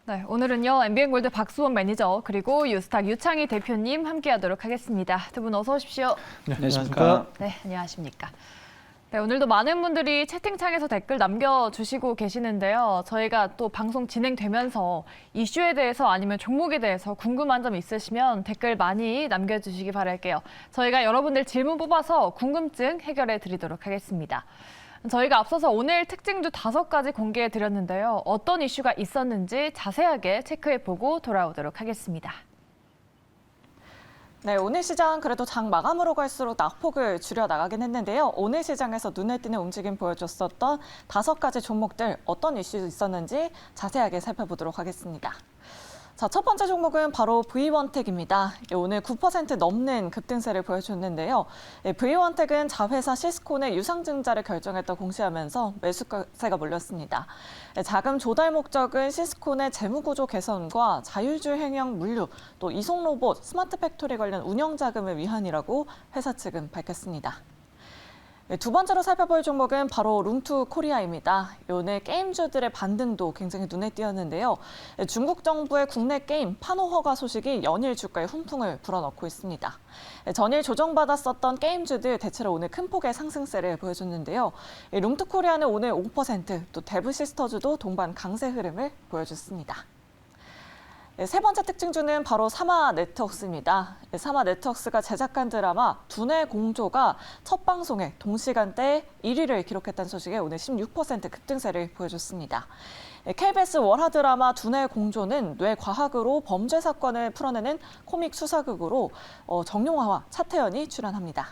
네, 오늘은요 MBN골드 박수원 매니저 그리고 유스탁 유창희 대표님 함께하도록 하겠습니다. 두 분 어서 오십시오. 네, 안녕하십니까. 네, 안녕하십니까. 네, 오늘도 많은 분들이 채팅창에서 댓글 남겨주시고 계시는데요. 저희가 또 방송 진행되면서 이슈에 대해서 아니면 종목에 대해서 궁금한 점 있으시면 댓글 많이 남겨주시기 바랄게요. 저희가 여러분들 질문 뽑아서 궁금증 해결해 드리도록 하겠습니다. 저희가 앞서서 오늘 특징주 5가지 공개해 드렸는데요. 어떤 이슈가 있었는지 자세하게 체크해보고 돌아오도록 하겠습니다. 네, 오늘 시장 그래도 장 마감으로 갈수록 낙폭을 줄여 나가긴 했는데요. 오늘 시장에서 눈에 띄는 움직임 보여줬었던 5가지 종목들 어떤 이슈 있었는지 자세하게 살펴보도록 하겠습니다. 자, 첫 번째 종목은 바로 V1텍입니다. 오늘 9% 넘는 급등세를 보여줬는데요. V1텍은 자회사 시스콘의 유상증자를 결정했다 공시하면서 매수세가 몰렸습니다. 자금 조달 목적은 시스콘의 재무구조 개선과 자율주행 행영 물류, 또 이송 로봇, 스마트 팩토리 관련 운영 자금을 위한이라고 회사 측은 밝혔습니다. 두 번째로 살펴볼 종목은 바로 룽투 코리아입니다. 오늘 게임주들의 반등도 굉장히 눈에 띄었는데요. 중국 정부의 국내 게임 판호 허가 소식이 연일 주가에 훈풍을 불어넣고 있습니다. 전일 조정받았었던 게임주들 대체로 오늘 큰 폭의 상승세를 보여줬는데요. 룽투 코리아는 오늘 5%, 또 대부 시스터즈도 동반 강세 흐름을 보여줬습니다. 세 번째 특징주는 바로 사마 네트워크스입니다. 사마 네트워크스가 제작한 드라마 두뇌 공조가 첫 방송에 동시간대에 1위를 기록했다는 소식에 오늘 16% 급등세를 보여줬습니다. KBS 월화 드라마 두뇌 공조는 뇌과학으로 범죄 사건을 풀어내는 코믹 수사극으로 정용화와 차태현이 출연합니다.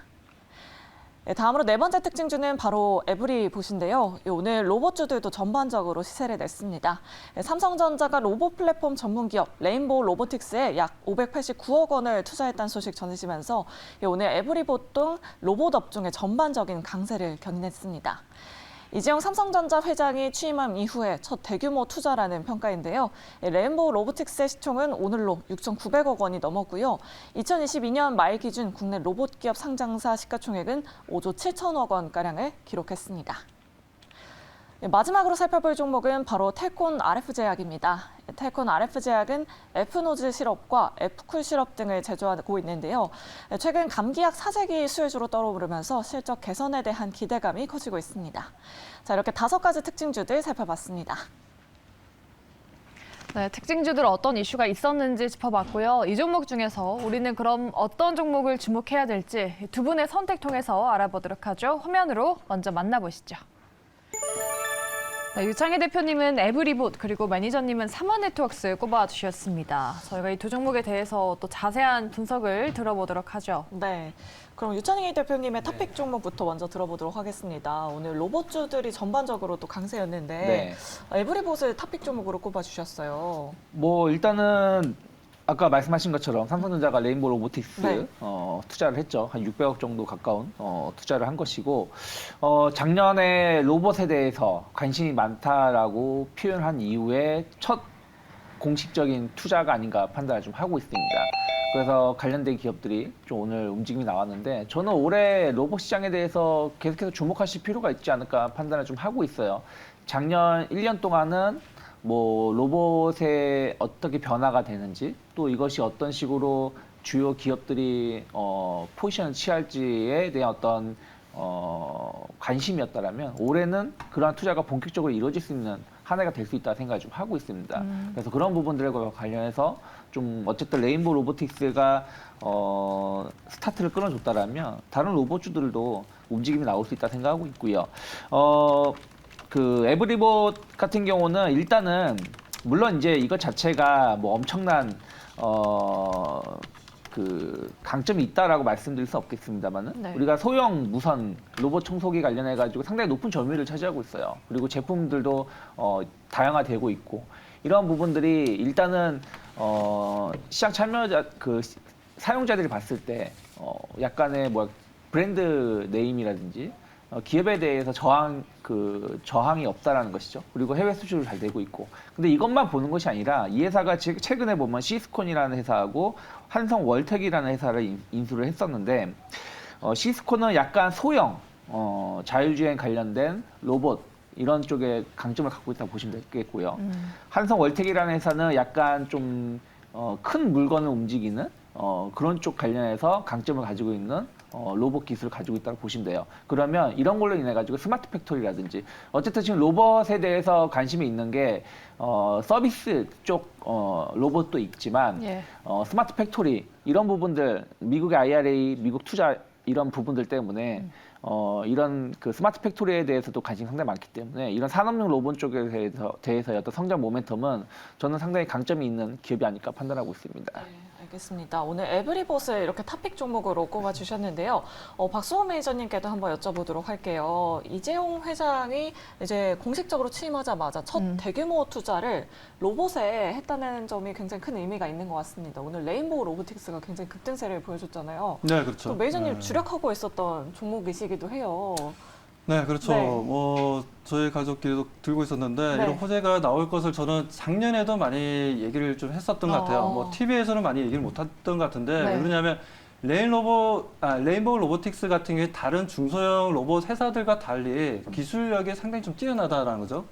다음으로 네 번째 특징주는 바로 에브리봇인데요. 오늘 로봇주들도 전반적으로 시세를 냈습니다. 삼성전자가 로봇 플랫폼 전문기업 레인보우 로보틱스에 약 589억 원을 투자했다는 소식 전해지면서 오늘 에브리봇 등 로봇 업종의 전반적인 강세를 견인했습니다. 이재용 삼성전자 회장이 취임한 이후에 첫 대규모 투자라는 평가인데요. 레인보우 로보틱스의 시총은 오늘로 6,900억 원이 넘었고요. 2022년 말 기준 국내 로봇 기업 상장사 시가총액은 5조 7천억 원가량을 기록했습니다. 마지막으로 살펴볼 종목은 바로 텔콘 RF제약입니다. 텔콘 RF제약은 F노즈 시럽과 F쿨 시럽 등을 제조하고 있는데요. 최근 감기약 사재기 수혜주로 떠오르면서 실적 개선에 대한 기대감이 커지고 있습니다. 자, 이렇게 5가지 특징주들 살펴봤습니다. 네, 특징주들 어떤 이슈가 있었는지 짚어봤고요. 이 종목 중에서 우리는 그럼 어떤 종목을 주목해야 될지 두 분의 선택 통해서 알아보도록 하죠. 화면으로 먼저 만나보시죠. 네, 유창희 대표님은 에브리봇 그리고 매니저님은 사마네트워크스 꼽아주셨습니다. 저희가 이 두 종목에 대해서 또 자세한 분석을 들어보도록 하죠. 네. 그럼 유창희 대표님의 탑픽 종목부터 먼저 들어보도록 하겠습니다. 오늘 로봇주들이 전반적으로 또 강세였는데 에브리봇을 탑픽 종목으로 꼽아주셨어요. 뭐 일단은 아까 말씀하신 것처럼 삼성전자가 레인보우 로보틱스 투자를 했죠. 한 600억 정도 가까운 투자를 한 것이고 작년에 로봇에 대해서 관심이 많다라고 표현한 이후에 첫 공식적인 투자가 아닌가 판단을 좀 하고 있습니다. 그래서 관련된 기업들이 좀 오늘 움직임이 나왔는데 저는 올해 로봇 시장에 대해서 계속해서 주목하실 필요가 있지 않을까 판단을 좀 하고 있어요. 작년 1년 동안은 뭐 로봇의 어떻게 변화가 되는지 또 이것이 어떤 식으로 주요 기업들이 포지션을 취할지에 대한 어떤 관심이었다라면 올해는 그러한 투자가 본격적으로 이루어질 수 있는 한 해가 될 수 있다 생각을 좀 하고 있습니다. 그래서 그런 부분들과 관련해서 좀 어쨌든 레인보우 로보틱스가 스타트를 끊어줬다라면 다른 로봇주들도 움직임이 나올 수 있다 생각하고 있고요. 그 에브리봇 같은 경우는 일단은 물론 이제 이것 자체가 뭐 엄청난 그 강점이 있다라고 말씀드릴 수 없겠습니다만은 우리가 소형 무선 로봇 청소기 관련해 가지고 상당히 높은 점유율을 차지하고 있어요. 그리고 제품들도 다양화되고 있고 이런 부분들이 일단은 시장 참여자 그 사용자들이 봤을 때 약간의 뭐 브랜드 네임이라든지 기업에 대해서 저항이 없다라는 것이죠. 그리고 해외 수출도 잘 되고 있고. 근데 이것만 보는 것이 아니라 이 회사가 최근에 보면 시스콘이라는 회사하고 한성 월텍이라는 회사를 인수를 했었는데 시스콘은 약간 소형 자율주행 관련된 로봇 이런 쪽에 강점을 갖고 있다고 보시면 되겠고요. 한성 월텍이라는 회사는 약간 좀 큰 물건을 움직이는 그런 쪽 관련해서 강점을 가지고 있는 로봇 기술을 가지고 있다고 보시면 돼요. 그러면 이런 걸로 인해 가지고 스마트 팩토리라든지 어쨌든 지금 로봇에 대해서 관심이 있는 게 서비스 쪽 로봇도 있지만 예. 스마트 팩토리 이런 부분들 미국의 IRA, 미국 투자 이런 부분들 때문에 이런 그 스마트 팩토리에 대해서도 관심이 상당히 많기 때문에 이런 산업용 로봇 쪽에 대해서의 어떤 성장 모멘텀은 저는 상당히 강점이 있는 기업이 아닐까 판단하고 있습니다. 네, 알겠습니다. 오늘 에브리봇을 이렇게 탑픽 종목으로 꼽아주셨는데요. 박수호 매니저님께도 한번 여쭤보도록 할게요. 이재용 회장이 이제 공식적으로 취임하자마자 첫 대규모 투자를 로봇에 했다는 점이 굉장히 큰 의미가 있는 것 같습니다. 오늘 레인보우 로보틱스가 굉장히 급등세를 보여줬잖아요. 네, 그렇죠. 또 매니저님 네. 주력하고 있었던 종목이시기도 해요. 네, 그렇죠. 네. 뭐 저희 가족끼리도 들고 있었는데 네. 이런 호재가 나올 것을 저는 작년에도 많이 얘기를 좀 했었던 것 같아요. 뭐 TV에서는 많이 얘기를 못했던 것 같은데 네. 왜 그러냐면 레인보우 로보틱스 같은 경우에 다른 중소형 로봇 회사들과 달리 기술력이 상당히 좀 뛰어나다라는 거죠.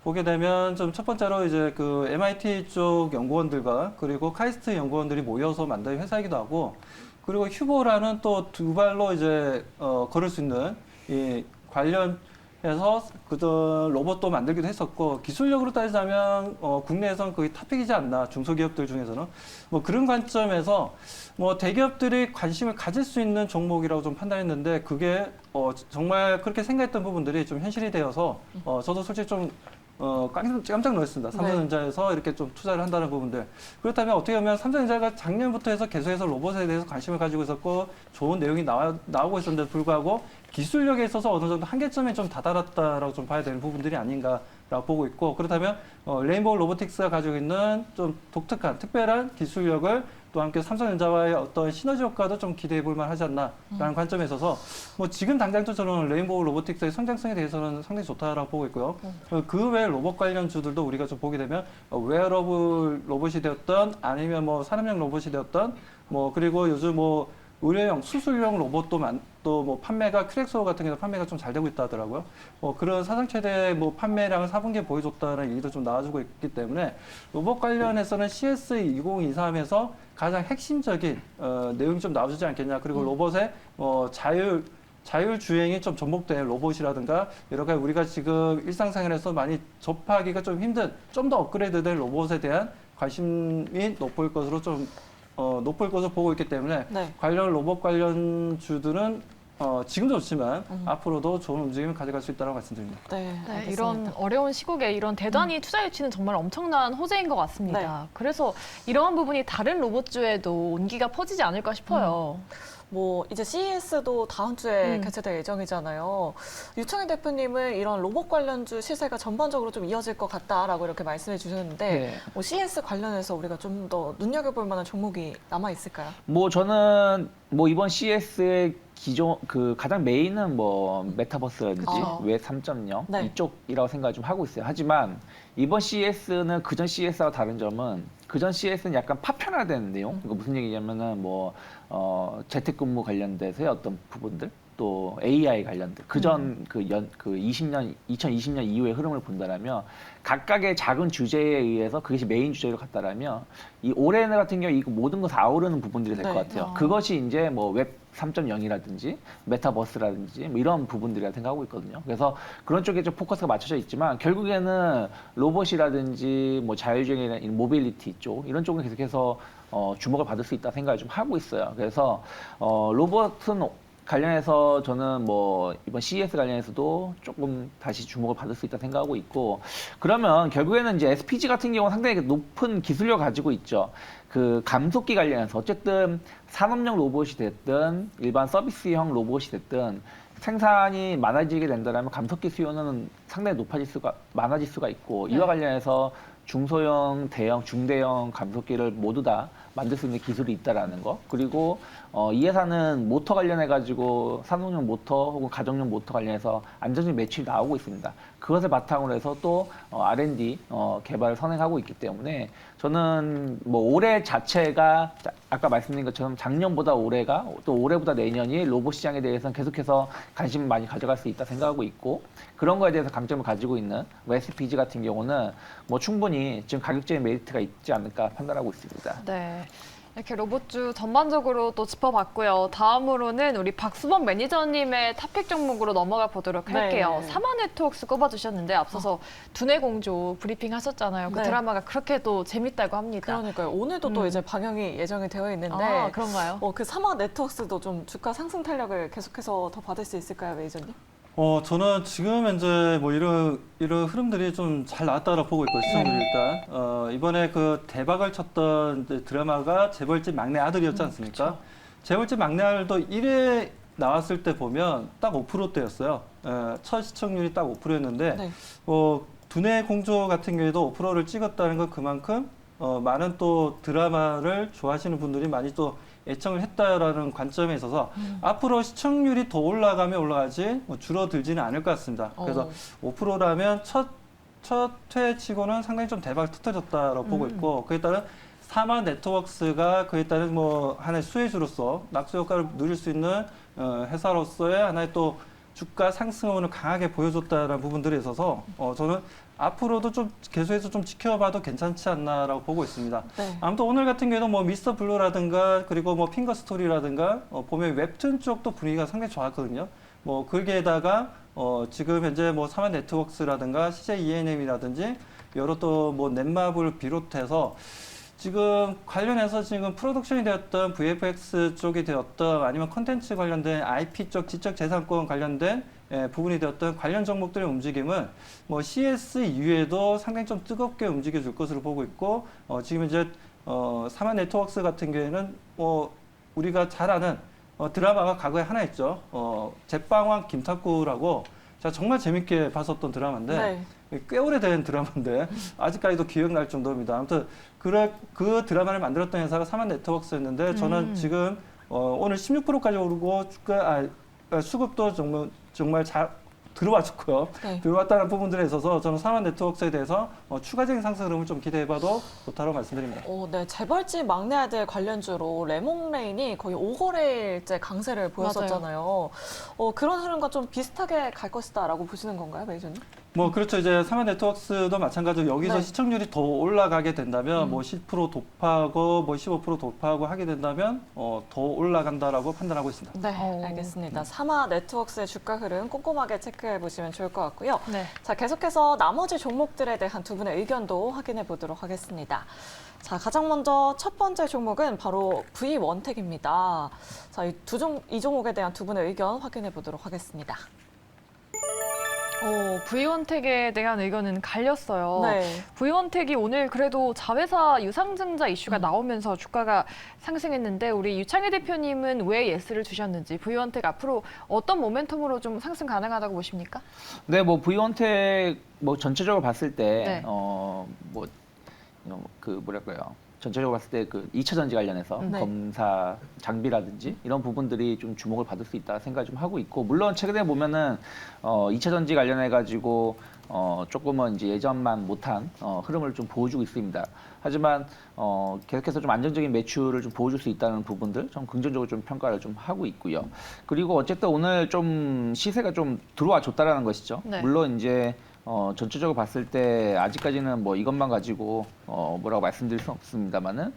보게 되면 좀 첫 번째로 이제 그 MIT 쪽 연구원들과 그리고 카이스트 연구원들이 모여서 만든 회사이기도 하고 그리고 휴보라는 또 두 발로 이제 걸을 수 있는 이 관련해서 그런 로봇도 만들기도 했었고 기술력으로 따지자면 국내에선 거의 탑픽이지 않나 중소기업들 중에서는 뭐 그런 관점에서 뭐 대기업들이 관심을 가질 수 있는 종목이라고 좀 판단했는데 그게 정말 그렇게 생각했던 부분들이 좀 현실이 되어서 저도 솔직히 좀 깜짝 놀랐습니다. 삼성전자에서 이렇게 좀 투자를 한다는 부분들. 그렇다면 어떻게 보면 삼성전자가 작년부터 해서 계속해서 로봇에 대해서 관심을 가지고 있었고 좋은 내용이 나오고 있었는데도 불구하고 기술력에 있어서 어느 정도 한계점에 좀 다다랐다라고 좀 봐야 되는 부분들이 아닌가라고 보고 있고 그렇다면 레인보우 로보틱스가 가지고 있는 좀 독특한 특별한 기술력을 또 함께 삼성전자와의 어떤 시너지 효과도 좀 기대해 볼 만하지 않나라는 관점에 있어서 뭐 지금 당장도 저는 레인보우 로보틱스의 성장성에 대해서는 상당히 좋다라고 보고 있고요. 그 외 로봇 관련주들도 우리가 좀 보게 되면 웨어러블 로봇이 되었던 아니면 뭐 산업용 로봇이 되었던 뭐 그리고 요즘 뭐 의료용 수술용 로봇도 또 뭐 판매가 크랙스오 같은 경우 판매가 좀 잘 되고 있다 하더라고요. 그런 사상 최대 뭐 판매량을 4분기에 보여줬다는 얘기도 좀 나와주고 있기 때문에 로봇 관련해서는 CS 2023에서 가장 핵심적인 내용이 좀 나와주지 않겠냐. 그리고 로봇의 자율 주행이 좀 접목된 로봇이라든가 여러 가지 우리가 지금 일상생활에서 많이 접하기가 좀 힘든 좀 더 업그레이드된 로봇에 대한 관심이 높을 것으로 보고 있기 때문에 네. 관련 로봇 관련 주들은 지금도 좋지만 앞으로도 좋은 움직임을 가져갈 수 있다고 말씀드립니다. 네, 네, 알겠습니다. 이런 어려운 시국에 이런 대단히 투자 유치는 정말 엄청난 호재인 것 같습니다. 그래서 이러한 부분이 다른 로봇주에도 온기가 퍼지지 않을까 싶어요. 뭐 이제 CES도 다음 주에 개최될 예정이잖아요. 유청희 대표님은 이런 로봇 관련주 시세가 전반적으로 좀 이어질 것 같다라고 이렇게 말씀해 주셨는데 네. 뭐 CES 관련해서 우리가 좀 더 눈여겨볼 만한 종목이 남아 있을까요? 뭐 저는 뭐 이번 CS의 기존 그 가장 메인은 뭐 메타버스라든지 웹 3.0 네. 이쪽이라고 생각을 좀 하고 있어요. 하지만 이번 CS는 그전 CS와 다른 점은 그전 CS는 약간 파편화된 내용. 이거 무슨 얘기냐면은 뭐 재택근무 관련돼서의 어떤 부분들 또 AI 관련된 그전 그 2020년 이후의 흐름을 본다라면 각각의 작은 주제에 의해서 그것이 메인 주제로 갔다라면 이 올해 같은 경우 이거 모든 것을 아우르는 부분들이 될 것 네. 같아요. 그것이 이제 뭐 웹 3.0이라든지 메타버스라든지 뭐 이런 부분들이라 생각하고 있거든요. 그래서 그런 쪽에 좀 포커스가 맞춰져 있지만 결국에는 로봇이라든지 뭐 자율주행이나 모빌리티 쪽 이런 쪽은 계속해서 주목을 받을 수 있다 생각을 좀 하고 있어요. 그래서 로봇은 관련해서 저는 뭐 이번 CES 관련해서도 조금 다시 주목을 받을 수 있다 생각하고 있고 그러면 결국에는 이제 SPG 같은 경우는 상당히 높은 기술력을 가지고 있죠. 그 감속기 관련해서 어쨌든 산업용 로봇이 됐든 일반 서비스형 로봇이 됐든 생산이 많아지게 된다면 감속기 수요는 상당히 많아질 수가 있고 이와 관련해서 중소형, 대형, 중대형 감속기를 모두 다 만들 수 있는 기술이 있다라는 거. 그리고 이 회사는 모터 관련해 가지고 산업용 모터 혹은 가정용 모터 관련해서 안정적인 매출이 나오고 있습니다. 그것을 바탕으로 해서 또 R&D 개발을 선행하고 있기 때문에 저는 뭐 올해 자체가 아까 말씀드린 것처럼 작년보다 올해가 또 올해보다 내년이 로봇 시장에 대해서는 계속해서 관심을 많이 가져갈 수 있다 생각하고 있고 그런 거에 대해서 강점을 가지고 있는 SPG 같은 경우는 뭐 충분히 지금 가격적인 메리트가 있지 않을까 판단하고 있습니다. 네. 이렇게 로봇주 전반적으로 또 짚어봤고요. 다음으로는 우리 박수범 매니저님의 탑픽 종목으로 넘어가 보도록 할게요. 네. 사마 네트워크스 꼽아주셨는데 앞서서 두뇌 공조 브리핑 하셨잖아요. 그 네. 드라마가 그렇게 또 재밌다고 합니다. 그러니까요. 오늘도 또 이제 방영이 예정이 되어 있는데 아, 그런가요? 그 사마 네트워크스도 좀 주가 상승 탄력을 계속해서 더 받을 수 있을까요, 매니저님? 저는 지금 현재 뭐 이런 흐름들이 좀 잘 나왔다고 보고 있고 시청률이 일단 이번에 그 대박을 쳤던 이제 드라마가 재벌집 막내 아들이었지 않습니까? 재벌집 막내 아들도 1회 나왔을 때 보면 딱 5%대였어요. 첫 시청률이 딱 5%였는데 네. 두뇌 공조 같은 경우에도 5%를 찍었다는 건 그만큼 많은 또 드라마를 좋아하시는 분들이 많이 또 애청을 했다라는 관점에 있어서 앞으로 시청률이 더 올라가면 올라가지 뭐 줄어들지는 않을 것 같습니다. 그래서 5%라면 첫 회치고는 상당히 좀 대박을 터뜨렸다라고 보고 있고 그에 따른 사마 네트워크스가 그에 따른 뭐 하나의 수혜주로서 낙수 효과를 누릴 수 있는 회사로서의 하나의 또 주가 상승을 강하게 보여줬다는 부분들에 있어서 저는 앞으로도 좀 계속해서 좀 지켜봐도 괜찮지 않나라고 보고 있습니다. 네. 아무튼 오늘 같은 경우에도 뭐 미스터 블루라든가 그리고 뭐 핑거 스토리라든가 보면 웹툰 쪽도 분위기가 상당히 좋았거든요. 뭐 거기에다가 지금 현재 뭐 사마 네트워크스라든가 CJ ENM이라든지 여러 또 뭐 넷마블을 비롯해서 지금 관련해서 지금 프로덕션이 되었던 VFX 쪽이 되었던 아니면 컨텐츠 관련된 IP 쪽 지적재산권 관련된 부분이 되었던 관련 종목들의 움직임은 뭐 CS 이후에도 상당히 좀 뜨겁게 움직여 줄 것으로 보고 있고 지금 이제 사마 네트워크스 같은 경우에는 뭐 우리가 잘 아는 드라마가 과거에 하나 있죠. 제빵왕 김탁구라고 제가 정말 재밌게 봤었던 드라마인데 꽤 오래된 드라마인데 아직까지도 기억날 정도입니다. 아무튼 그 드라마를 만들었던 회사가 사마 네트워크스였는데 저는 지금 오늘 16%까지 오르고 수급도 정말 잘 들어왔고요. 네. 들어왔다는 부분들에 있어서 저는 사마 네트워크스에 대해서 추가적인 상승 흐름을 좀 기대해봐도 좋다고 말씀드립니다. 네, 재벌집 막내 아들 관련주로 레몬레인이 거의 5거래일째 강세를 보였었잖아요. 그런 흐름과 좀 비슷하게 갈 것이다라고 보시는 건가요, 매니저님? 뭐 그렇죠. 이제 사마 네트워크스도 마찬가지로 여기서 네. 시청률이 더 올라가게 된다면 뭐 10% 돌파하고 뭐 15% 돌파하고 하게 된다면 더 올라간다라고 판단하고 있습니다. 네, 알겠습니다. 사마 네트워크스의 주가 흐름 꼼꼼하게 체크해 보시면 좋을 것 같고요. 네. 자, 계속해서 나머지 종목들에 대한 두 분의 의견도 확인해 보도록 하겠습니다. 자, 가장 먼저 첫 번째 종목은 바로 V1텍입니다. 자, 이 종목에 대한 두 분의 의견 확인해 보도록 하겠습니다. V1텍에 대한 의견은 갈렸어요. 네. V1텍이 오늘 그래도 자회사 유상증자 이슈가 나오면서 주가가 상승했는데 우리 유창희 대표님은 왜 예스를 주셨는지 V1텍 앞으로 어떤 모멘텀으로 좀 상승 가능하다고 보십니까? 네, 뭐 V1텍 뭐 전체적으로 봤을 때 네. 뭐랄까요? 전체적으로 봤을 때 그 2차 전지 관련해서 네. 검사 장비라든지 이런 부분들이 좀 주목을 받을 수 있다 생각을 좀 하고 있고 물론 최근에 보면은 2차 전지 관련해 가지고 조금은 이제 예전만 못한 흐름을 좀 보여주고 있습니다. 하지만 계속해서 좀 안정적인 매출을 좀 보여줄 수 있다는 부분들 좀 긍정적으로 좀 평가를 좀 하고 있고요. 그리고 어쨌든 오늘 좀 시세가 좀 들어와 줬다라는 것이죠. 네. 물론 이제 전체적으로 봤을 때 아직까지는 뭐 이것만 가지고 뭐라고 말씀드릴 수는 없습니다만은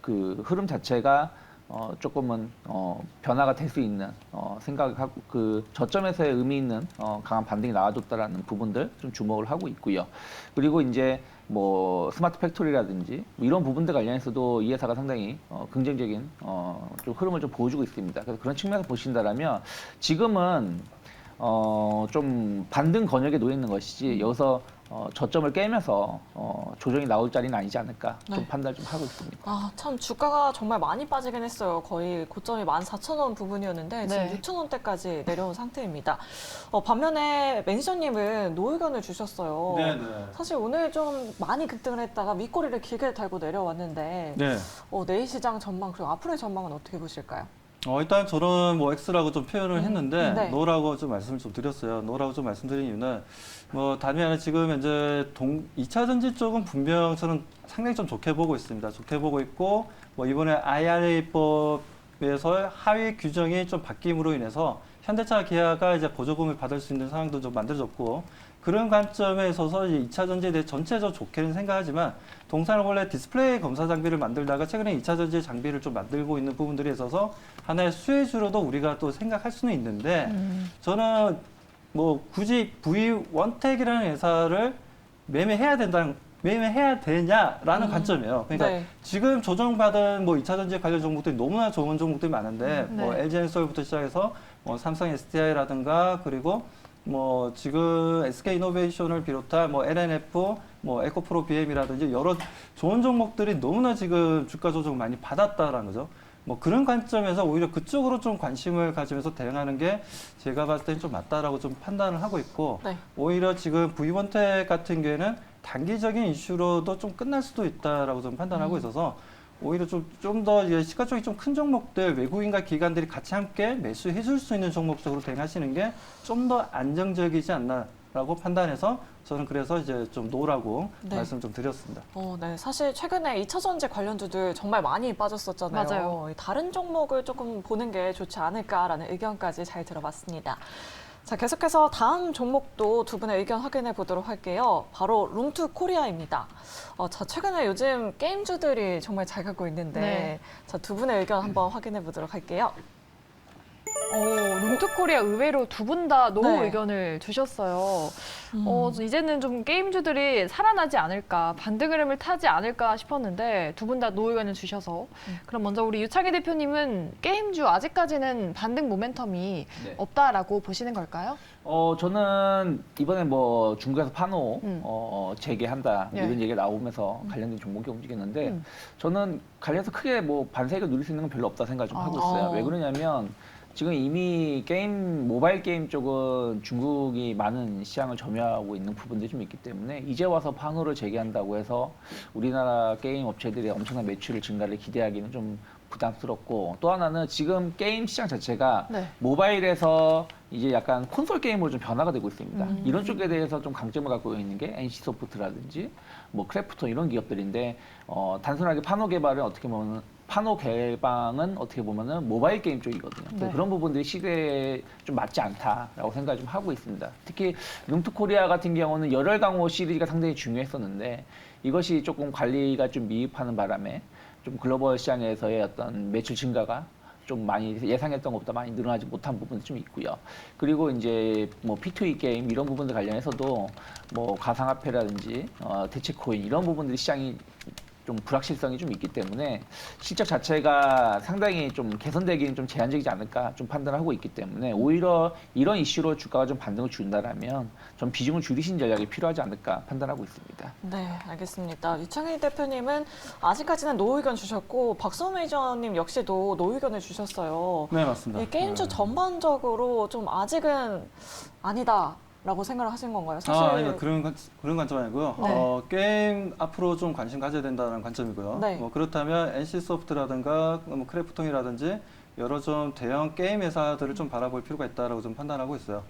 그 흐름 자체가 조금은 변화가 될 수 있는 생각하고 그 저점에서의 의미 있는 강한 반등이 나와줬다라는 부분들 좀 주목을 하고 있고요. 그리고 이제 뭐 스마트 팩토리라든지 뭐 이런 부분들 관련해서도 이 회사가 상당히 긍정적인 좀 흐름을 좀 보여주고 있습니다. 그래서 그런 측면에서 보신다라면 지금은 좀 반등 권역에 놓여 있는 것이지 여기서 저점을 깨면서 조정이 나올 자리는 아니지 않을까 좀 네. 판단 좀 하고 있습니다. 아, 참 주가가 정말 많이 빠지긴 했어요. 거의 고점이 14,000원 부분이었는데 네. 지금 6,000원대까지 내려온 상태입니다. 반면에 매니저님은 노의견을 주셨어요. 네네. 사실 오늘 좀 많이 급등을 했다가 윗꼬리를 길게 달고 내려왔는데 네. 내일 시장 전망 그리고 앞으로의 전망은 어떻게 보실까요? 일단 저는 뭐 X라고 좀 표현을 했는데 네. 노라고 좀 말씀을 좀 드렸어요. 노라고 좀 말씀드린 이유는 뭐 다름이 아니라 지금 현재 2차 전지 쪽은 분명 저는 상당히 좀 좋게 보고 있습니다. 좋게 보고 있고 뭐 이번에 IRA법에서 하위 규정이 좀 바뀜으로 인해서 현대차 기아가 이제 보조금을 받을 수 있는 상황도 좀 만들어졌고 그런 관점에 있어서 이제 2차 전지에 대해 전체적으로 좋게는 생각하지만 동사는 원래 디스플레이 검사 장비를 만들다가 최근에 2차 전지 장비를 좀 만들고 있는 부분들이 있어서 하나의 수혜주로도 우리가 또 생각할 수는 있는데 저는 뭐 굳이 V1텍이라는 회사를 매매해야 되냐라는 관점이에요. 그러니까 네. 지금 조정받은 뭐 2차 전지 관련 종목들이 너무나 좋은 종목들이 많은데 뭐 네. LG엔솔부터 시작해서 뭐 삼성 SDI라든가 그리고 뭐 지금 SK이노베이션을 비롯한 뭐 LNF, 뭐 에코프로 BM이라든지 여러 좋은 종목들이 너무나 지금 주가 조정 많이 받았다라는 거죠. 뭐 그런 관점에서 오히려 그쪽으로 좀 관심을 가지면서 대응하는 게 제가 봤을 때는 좀 맞다라고 좀 판단을 하고 있고 네. 오히려 지금 V1텍 같은 경우에는 단기적인 이슈로도 좀 끝날 수도 있다라고 좀 판단하고 있어서 오히려 좀 더 시가총액이 좀 큰 종목들 외국인과 기관들이 같이 함께 매수해 줄 수 있는 종목 쪽으로 대응하시는 게 좀 더 안정적이지 않나라고 판단해서 저는 그래서 이제 좀 노라고 네. 말씀 좀 드렸습니다. 네. 사실 최근에 2차 전지 관련주들 정말 많이 빠졌었잖아요. 맞아요. 다른 종목을 조금 보는 게 좋지 않을까라는 의견까지 잘 들어봤습니다. 자, 계속해서 다음 종목도 두 분의 의견 확인해 보도록 할게요. 바로 룸투 코리아입니다. 자, 최근에 요즘 게임주들이 정말 잘 가고 있는데 네. 자, 두 분의 의견 한번 확인해 보도록 할게요. 룸투코리아 의외로 두 분 다 노 네. 의견을 주셨어요. 이제는 좀 게임주들이 살아나지 않을까, 반등 흐름을 타지 않을까 싶었는데 두 분 다 노 의견을 주셔서 그럼 먼저 우리 유창희 대표님은 게임주 아직까지는 반등 모멘텀이 네. 없다라고 보시는 걸까요? 저는 이번에 뭐 중국에서 판호 재개한다 네. 이런 얘기가 나오면서 관련된 종목이 움직였는데 저는 관련해서 크게 뭐 반세가 누릴 수 있는 건 별로 없다 생각 좀 하고 있어요. 왜 그러냐면 지금 이미 모바일 게임 쪽은 중국이 많은 시장을 점유하고 있는 부분들이 좀 있기 때문에 이제 와서 판호를 재개한다고 해서 우리나라 게임 업체들이 엄청난 매출을 증가를 기대하기는 좀 부담스럽고 또 하나는 지금 게임 시장 자체가 네. 모바일에서 이제 약간 콘솔 게임으로 좀 변화가 되고 있습니다. 이런 쪽에 대해서 좀 강점을 갖고 있는 게 NC소프트라든지 뭐 크래프톤 이런 기업들인데 단순하게 판호 개발은 어떻게 보면 판호 개방은 어떻게 보면은 모바일 게임 쪽이거든요. 그래서 네. 그런 부분들이 시대에 좀 맞지 않다라고 생각을 좀 하고 있습니다. 특히 룸투코리아 같은 경우는 열혈 강호 시리즈가 상당히 중요했었는데 이것이 조금 관리가 좀 미흡하는 바람에 좀 글로벌 시장에서의 어떤 매출 증가가 좀 많이 예상했던 것보다 많이 늘어나지 못한 부분도 좀 있고요. 그리고 이제 뭐 P2E 게임 이런 부분들 관련해서도 뭐 가상화폐라든지 대체 코인 이런 부분들이 시장이 좀 불확실성이 좀 있기 때문에 실적 자체가 상당히 좀 개선되기는 좀 제한적이지 않을까 좀 판단하고 있기 때문에 오히려 이런 이슈로 주가가 좀 반등을 준다라면 좀 비중을 줄이신 전략이 필요하지 않을까 판단하고 있습니다. 네, 알겠습니다. 유창희 대표님은 아직까지는 노 의견 주셨고 박수호 매니저님 역시도 노 의견을 주셨어요. 네, 맞습니다. 이 게임주 네. 전반적으로 좀 아직은 아니다라고 생각을 하신 건가요? 사실 아니, 그런 관점 아니고요. 네. 게임 앞으로 좀 관심 가져야 된다는 관점이고요. 네. 뭐 그렇다면 NC소프트라든가 뭐 크래프톤이라든지 여러 좀 대형 게임 회사들을 좀 바라볼 필요가 있다라고 좀 판단하고 있어요.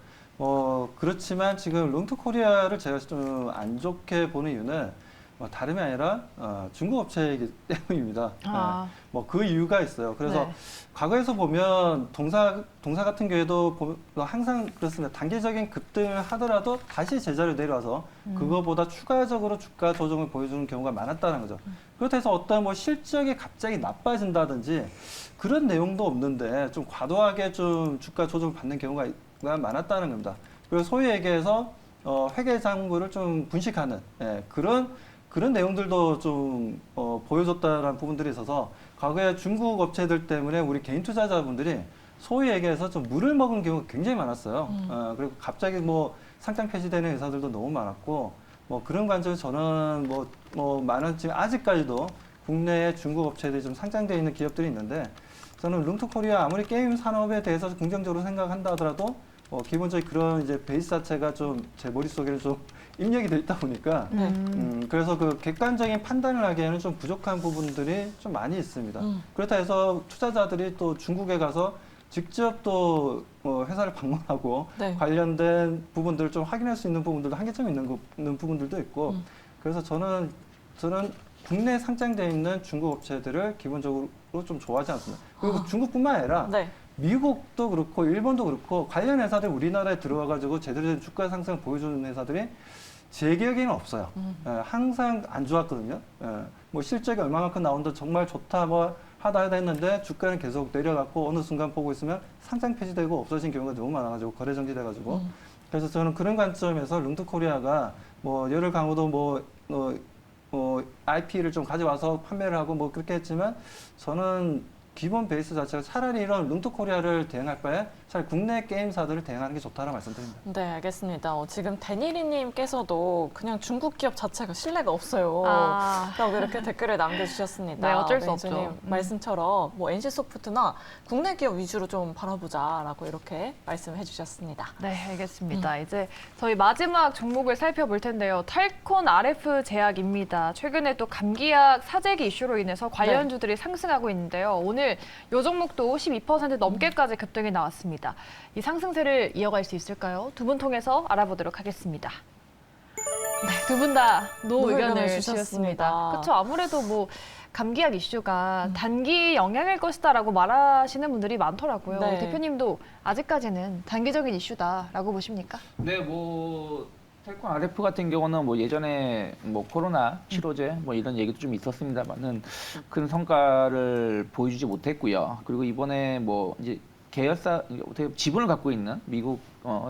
그렇지만 지금 룸투코리아를 제가 좀 안 좋게 보는 이유는 뭐 다름이 아니라 중국 업체이기 때문입니다. 뭐 그 이유가 있어요. 그래서 네. 과거에서 보면 동사 같은 경우에도 항상 그렇습니다. 단기적인 급등을 하더라도 다시 제자리로 내려와서 그거보다 추가적으로 주가 조정을 보여주는 경우가 많았다는 거죠. 그렇다 해서 어떤 뭐 실적이 갑자기 나빠진다든지 그런 내용도 없는데 좀 과도하게 좀 주가 조정을 받는 경우가 많았다는 겁니다. 그래서 소위 얘기해서 회계 장부를 좀 분식하는 그런 내용들도 좀 보여줬다라는 부분들이 있어서 과거에 중국 업체들 때문에 우리 개인 투자자분들이 소위 얘기해서 좀 물을 먹은 경우가 굉장히 많았어요. 그리고 갑자기 뭐 상장 폐지되는 회사들도 너무 많았고, 뭐 그런 관점에서 저는 많은 지금 아직까지도 국내에 중국 업체들이 좀 상장되어 있는 기업들이 있는데, 저는 룽투코리아 아무리 게임 산업에 대해서 긍정적으로 생각한다 하더라도 기본적인 그런 이제 베이스 자체가 좀 제 머릿속에는 좀 입력이 돼 있다 보니까 네. 그래서 그 객관적인 판단을 하기에는 좀 부족한 부분들이 좀 많이 있습니다. 그렇다 해서 투자자들이 또 중국에 가서 직접 또 회사를 방문하고 네. 관련된 부분들을 좀 확인할 수 있는 부분들도 한계점이 있는 부분들도 있고 그래서 저는 국내 상장되어 있는 중국 업체들을 기본적으로 좀 좋아하지 않습니다. 그리고 중국뿐만 아니라 네. 미국도 그렇고 일본도 그렇고 관련 회사들 우리나라에 들어와가지고 제대로 된 주가 상승을 보여주는 회사들이 제 기억에는 없어요. 항상 안 좋았거든요. 뭐 실적이 얼마만큼 나온다 정말 좋다 뭐 하다 했는데 주가는 계속 내려갔고 어느 순간 보고 있으면 상장 폐지되고 없어진 경우가 너무 많아가지고 거래 정지돼가지고 그래서 저는 그런 관점에서 룽투코리아가 뭐 열흘 강호도 IP를 좀 가져와서 판매를 하고 뭐 그렇게 했지만 저는 기본 베이스 자체가 차라리 이런 룽투코리아를 대응할 바에 차라리 국내 게임사들을 대응하는 게 좋다라는 말씀드립니다. 네, 알겠습니다. 지금 데니리님께서도 그냥 중국 기업 자체가 신뢰가 없어요. 아. 라고 이렇게 댓글을 남겨주셨습니다. 네, 어쩔 수 매니저님 없죠. 말씀처럼 뭐 NC소프트나 국내 기업 위주로 좀 바라보자라고 이렇게 말씀해 주셨습니다. 네, 알겠습니다. 이제 저희 마지막 종목을 살펴볼 텐데요. 탈콘 RF 제약입니다. 최근에 또 감기약 사재기 이슈로 인해서 관련주들이 상승하고 있는데요. 오늘 이 종목도 12% 넘게까지 급등이 나왔습니다. 이 상승세를 이어갈 수 있을까요? 두 분 통해서 알아보도록 하겠습니다. 네, 두 분 다 노 의견을 주셨습니다. 그렇죠. 아무래도 뭐 감기약 이슈가 단기 영향일 것이다라고 말하시는 분들이 많더라고요. 네. 대표님도 아직까지는 단기적인 이슈다라고 보십니까? 네, 텔콘 RF 같은 경우는 뭐 예전에 뭐 코로나 치료제 뭐 이런 얘기도 좀 있었습니다만은 큰 성과를 보여주지 못했고요. 그리고 이번에 뭐 이제 계열사 어떻게 지분을 갖고 있는 미국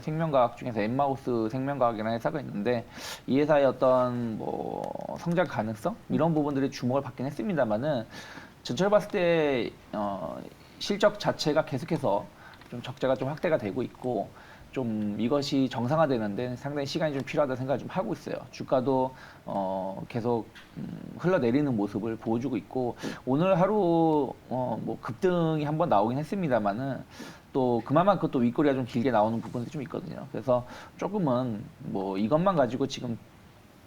생명과학 중에서 엠마우스 생명과학이라는 회사가 있는데 이 회사의 어떤 뭐 성장 가능성 이런 부분들이 주목을 받긴 했습니다만은 전체를 봤을 때 실적 자체가 계속해서 좀 적자가 좀 확대가 되고 있고 좀 이것이 정상화되는데 상당히 시간이 좀 필요하다 생각을 좀 하고 있어요. 주가도 계속 흘러내리는 모습을 보여주고 있고 오늘 하루 뭐 급등이 한번 나오긴 했습니다만은 또 그만큼 또 윗꼬리가 좀 길게 나오는 부분이 좀 있거든요. 그래서 조금은 뭐 이것만 가지고 지금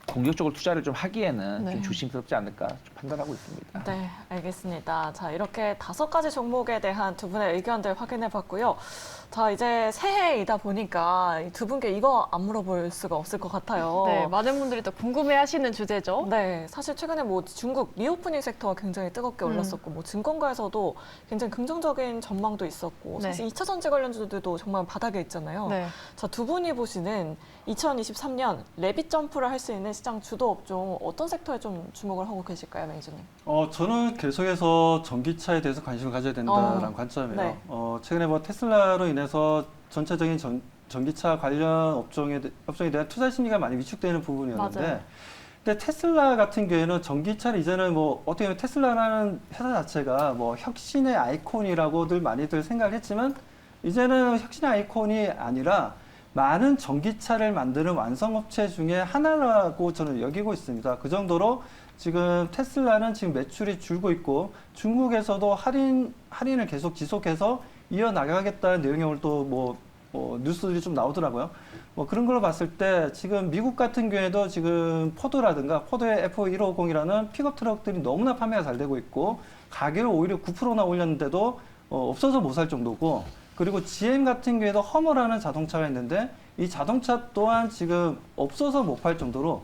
공격적으로 투자를 좀 하기에는 네. 좀 조심스럽지 않을까 좀 판단하고 있습니다. 네, 알겠습니다. 자, 이렇게 5가지 종목에 대한 두 분의 의견들 확인해 봤고요. 자, 이제 새해이다 보니까 이 두 분께 이거 안 물어볼 수가 없을 것 같아요. 네, 많은 분들이 또 궁금해하시는 주제죠. 네, 사실 최근에 뭐 중국 리오프닝 섹터가 굉장히 뜨겁게 올랐었고, 뭐 증권가에서도 굉장히 긍정적인 전망도 있었고, 네. 사실 2차 전지 관련주들도 정말 바닥에 있잖아요. 네. 자, 두 분이 보시는 2023년 레빗 점프를 할 수 있는 시장 주도 업종 어떤 섹터에 좀 주목을 하고 계실까요, 매니저님? 저는 계속해서 전기차에 대해서 관심을 가져야 된다는 관점이에요. 네. 최근에 뭐 테슬라로 인해서 전체적인 전기차 관련 업종에 대한 투자 심리가 많이 위축되는 부분이었는데, 맞아요. 근데 테슬라 같은 경우에는 전기차를 이제는 뭐 어떻게 보면 테슬라라는 회사 자체가 뭐 혁신의 아이콘이라고들 많이들 생각을 했지만 이제는 혁신의 아이콘이 아니라 많은 전기차를 만드는 완성업체 중에 하나라고 저는 여기고 있습니다. 그 정도로 지금 테슬라는 지금 매출이 줄고 있고 중국에서도 할인을 계속 지속해서 이어나가겠다는 내용이 오늘 또 뉴스들이 좀 나오더라고요. 뭐 그런 걸로 봤을 때 지금 미국 같은 경우에도 지금 포드라든가 포드의 F150이라는 픽업 트럭들이 너무나 판매가 잘 되고 있고 가격을 오히려 9%나 올렸는데도 없어서 못 살 정도고 그리고 GM 같은 경우에도 허머라는 자동차가 있는데 이 자동차 또한 지금 없어서 못 팔 정도로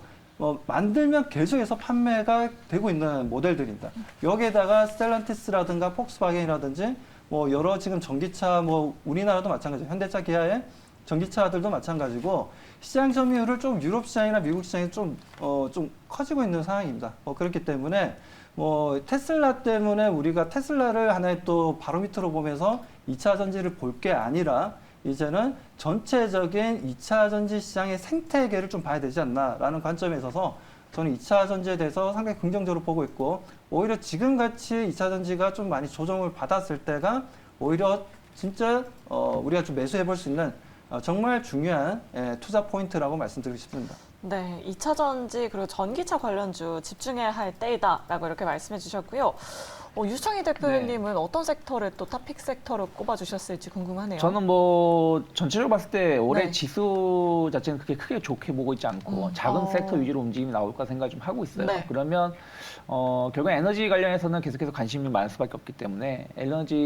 만들면 계속해서 판매가 되고 있는 모델들입니다. 여기에다가 스텔란티스라든가 폭스바겐이라든지 뭐 여러 지금 전기차 우리나라도 마찬가지고 현대차 기아의 전기차들도 마찬가지고 시장 점유율을 좀 유럽 시장이나 미국 시장이 좀 커지고 있는 상황입니다. 그렇기 때문에 테슬라 때문에 우리가 테슬라를 하나의 또 바로미터로 보면서 2차 전지를 볼 게 아니라 이제는 전체적인 2차 전지 시장의 생태계를 좀 봐야 되지 않나라는 관점에 있어서 저는 2차 전지에 대해서 상당히 긍정적으로 보고 있고 오히려 지금같이 2차 전지가 좀 많이 조정을 받았을 때가 오히려 진짜 우리가 좀 매수해 볼 수 있는 정말 중요한 투자 포인트라고 말씀드리고 싶습니다. 네, 2차 전지 그리고 전기차 관련주 집중해야 할 때이다라고 이렇게 말씀해 주셨고요. 유창희 대표님은 어떤 섹터를 또 탑픽 섹터로 꼽아주셨을지 궁금하네요. 저는 뭐 전체적으로 봤을 때 올해 네. 지수 자체는 그렇게 크게 좋게 보고 있지 않고 작은 섹터 위주로 움직임이 나올까 생각을 좀 하고 있어요. 네. 그러면 결국 에너지 관련해서는 계속해서 관심이 많을 수밖에 없기 때문에 에너지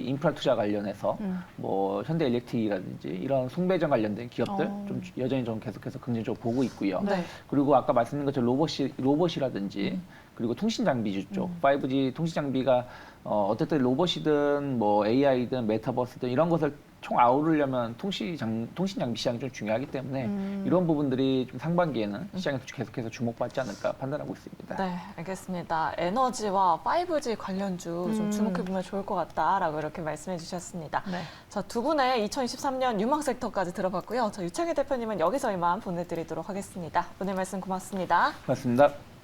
인프라 투자 관련해서 뭐 현대일렉트릭이라든지 이런 송배전 관련된 기업들 좀 여전히 좀 계속해서 긍정적으로 보고 있고요. 네. 그리고 아까 말씀드린 것처럼 로봇이라든지 그리고 통신 장비 쪽, 5G 통신 장비가 어쨌든 로봇이든 뭐 AI든 메타버스든 이런 것을 총 아우르려면 통신 장비 시장이 좀 중요하기 때문에 이런 부분들이 좀 상반기에는 시장에서 계속해서 주목받지 않을까 판단하고 있습니다. 네, 알겠습니다. 에너지와 5G 관련주 좀 주목해보면 좋을 것 같다라고 이렇게 말씀해 주셨습니다. 네. 자, 두 분의 2023년 유망 섹터까지 들어봤고요. 저 유창희 대표님은 여기서 이만 보내드리도록 하겠습니다. 오늘 말씀 고맙습니다. 고맙습니다.